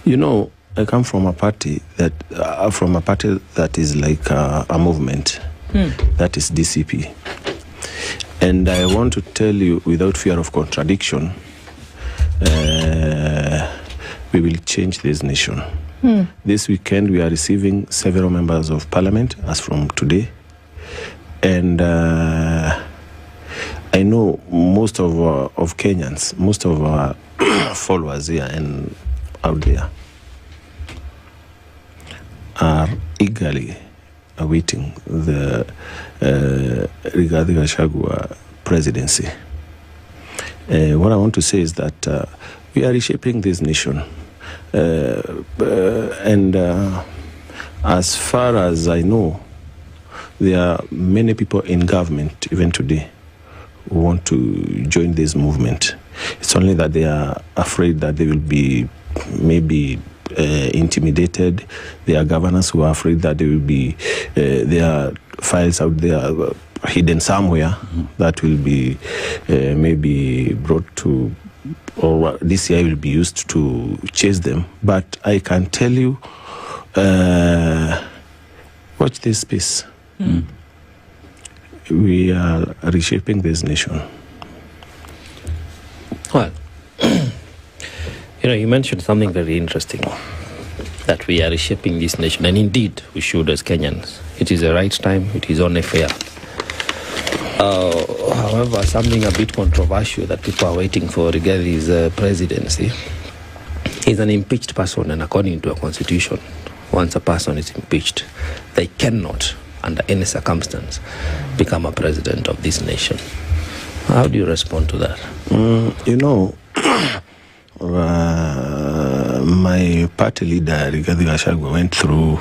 You know, I come from a party that is like a movement. That is DCP. And I want to tell you, without fear of contradiction, we will change this nation. This weekend, we are receiving several members of parliament as from today. And I know most of Kenyans, most of our followers here and out there are eagerly awaiting the Rigathi Gachagua presidency. What I want to say is that we are reshaping this nation. And as far as I know, there are many people in government, even today, who want to join this movement. It's only that they are afraid that they will be maybe intimidated. There are governors who are afraid that there will be there are files out there hidden somewhere that will be maybe brought to, or DCI will be used to chase them. But I can tell you, watch this space. We are reshaping this nation. Well, you mentioned something very interesting, that we are reshaping this nation, and indeed we should as Kenyans. It is the right time, it is only fair. However, something a bit controversial that people are waiting for Rigathi's presidency. He's an impeached person, and according to our constitution, once a person is impeached, they cannot, under any circumstance, become a president of this nation. How do you respond to that? My party leader, Rigathi Gachagua, went through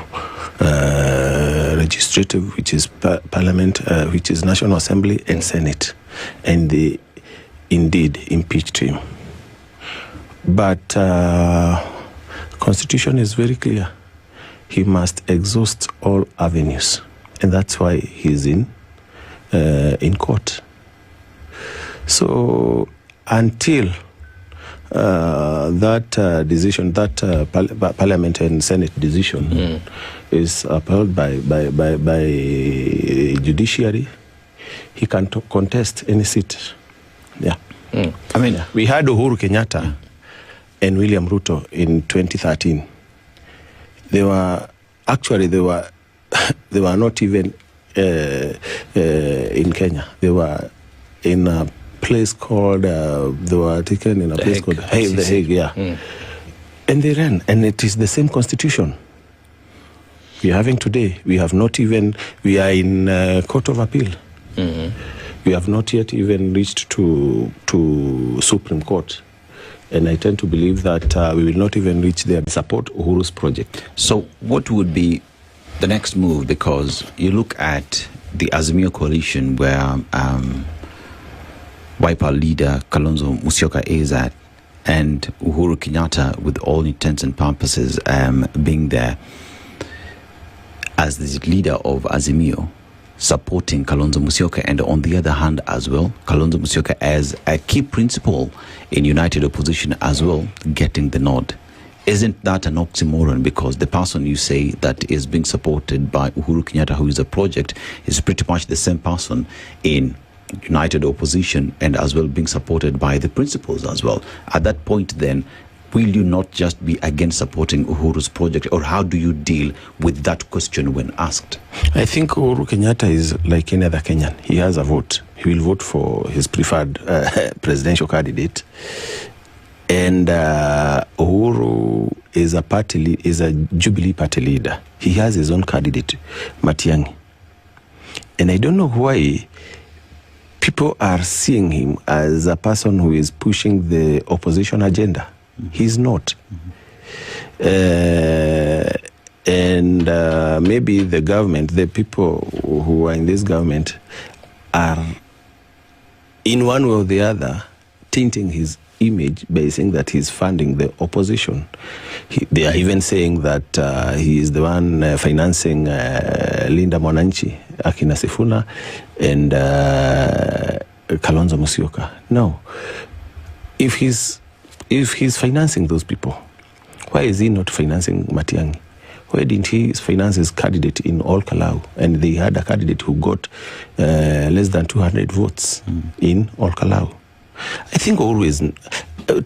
legislative, which is parliament, which is National Assembly and Senate, and they indeed impeached him. But Constitution is very clear. He must exhaust all avenues, and that's why he's in court. So until that decision, that Parliament and Senate decision is upheld by judiciary, he can contest any seat. Yeah. I mean, we had Uhuru Kenyatta and William Ruto in 2013. They were not even in Kenya. They were in a place called they were taken in a place called The Hague, yeah. And they ran, and it is the same constitution we're having today. We have not even, we are in Court of Appeal. We have not yet even reached to Supreme Court. And I tend to believe that we will not even reach there. Support Uhuru'S project. So what would be the next move? Because you look at the Azimio coalition where Wiper leader Kalonzo Musyoka is at, and Uhuru Kenyatta, with all intents and purposes, being there as the leader of Azimio, supporting Kalonzo Musyoka, and on the other hand as well, Kalonzo Musyoka as a key principal in United Opposition as well, getting the nod. Isn't that an oxymoron? Because the person you say that is being supported by Uhuru Kenyatta, who is a project, is pretty much the same person in United Opposition and as well being supported by the principals as well. At that point then, will you not just be against supporting Uhuru's project, or how do you deal with that question when asked? I think Uhuru Kenyatta is like any other Kenyan. He has a vote. He will vote for his preferred presidential candidate. And Uhuru is a Jubilee party leader. He has his own candidate, Matiang'i. And I don't know why people are seeing him as a person who is pushing the opposition agenda. He's not. And maybe the government, the people who are in this government, are in one way or the other tainting his image by saying that he's funding the opposition. They are even saying that he is the one financing Linda Mwananchi, Akina Sifuna, and Kalonzo Musyoka. No. If he's financing those people, Why is he not financing Matiang'i? Why didn't he finance his candidate in All Kalau? And they had a candidate who got less than 200 votes in All Kalau. I think Uhuru is,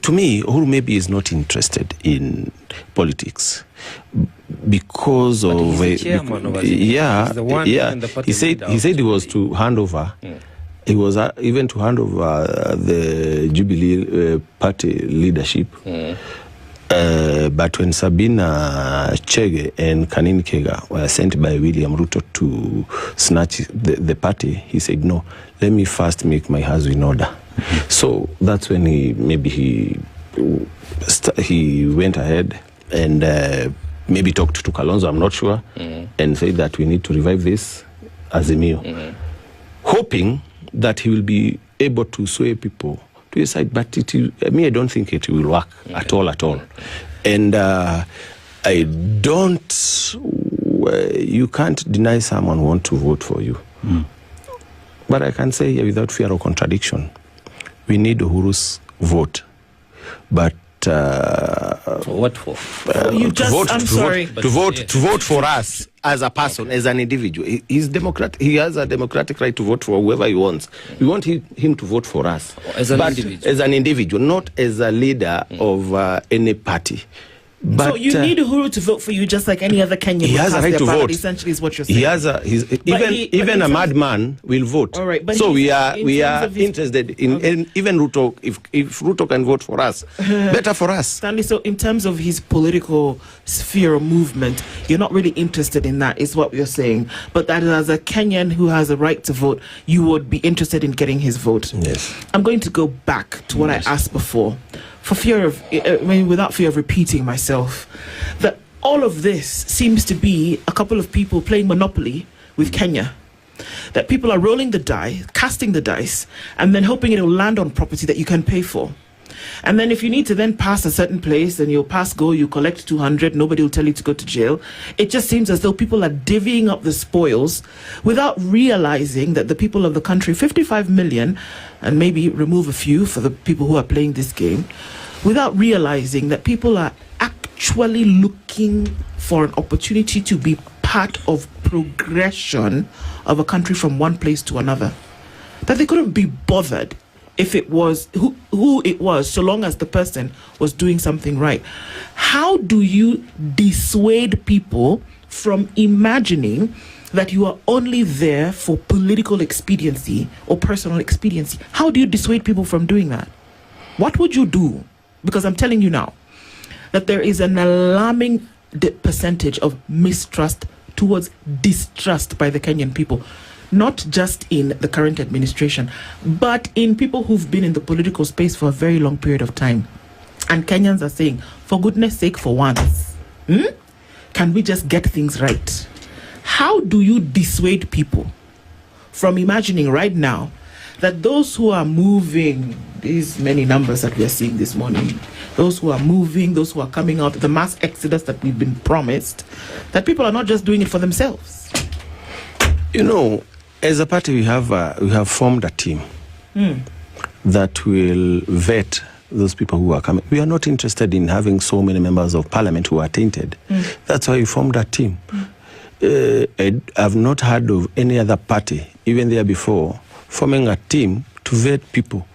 to me, Uhuru maybe is not interested in politics because But of he's the chairman of Azimio. He's the one in the party he said he was to hand over. He was even to hand over the Jubilee party leadership. But when Sabina Chege and Kanini Kega were sent by William Ruto to snatch the party, he said, no, let me first make my house in order. So that's when he went ahead and maybe talked to Kalonzo, I'm not sure, and said that we need to revive this Azimio, hoping that he will be able to sway people to his side. But I don't think it will work at all. And I don't, you can't deny someone who wants to vote for you. But I can say without fear of contradiction, we need Uhuru's vote. But what for? To vote for us as a person, as an individual. He's democrat. He has a democratic right to vote for whoever he wants. We want him to vote for us as an individual, not as a leader of any party. But, so you need Uhuru to vote for you just like any other Kenyan. He has a right to vote. Essentially, is what you're saying. Even a madman will vote. All right, but so we are interested in even Ruto. If Ruto can vote for us, better for us. Stanley. So in terms of his political sphere or movement, you're not really interested in that, is what you're saying. But that as a Kenyan who has a right to vote, you would be interested in getting his vote. Yes. I'm going to go back to what I asked before. For fear of, without fear of repeating myself, that all of this seems to be a couple of people playing Monopoly with Kenya. That people are rolling the die, casting the dice, and then hoping it will land on property that you can pay for. And then if you need to then pass a certain place and you'll pass go, you collect 200, nobody will tell you to go to jail. It just seems as though people are divvying up the spoils without realizing that the people of the country, 55 million, and maybe remove a few for the people who are playing this game, without realizing that people are actually looking for an opportunity to be part of progression of a country from one place to another. That they couldn't be bothered if it was who it was, so long as the person was doing something right. How do you dissuade people from imagining that you are only there for political expediency or personal expediency? How do you dissuade people from doing that? What would you do? Because I'm telling you now that there is an alarming percentage of mistrust towards distrust by the Kenyan people. Not just in the current administration, but in people who've been in the political space for a very long period of time. And Kenyans are saying, for goodness sake, for once, can we just get things right? How do you dissuade people from imagining right now that those who are moving, these many numbers that we are seeing this morning, those who are moving, those who are coming out, the mass exodus that we've been promised, that people are not just doing it for themselves? You know, as a party, we have formed a team that will vet those people who are coming. We are not interested in having so many members of parliament who are tainted. That's why we formed a team. I've not heard of any other party, even there before, forming a team to vet people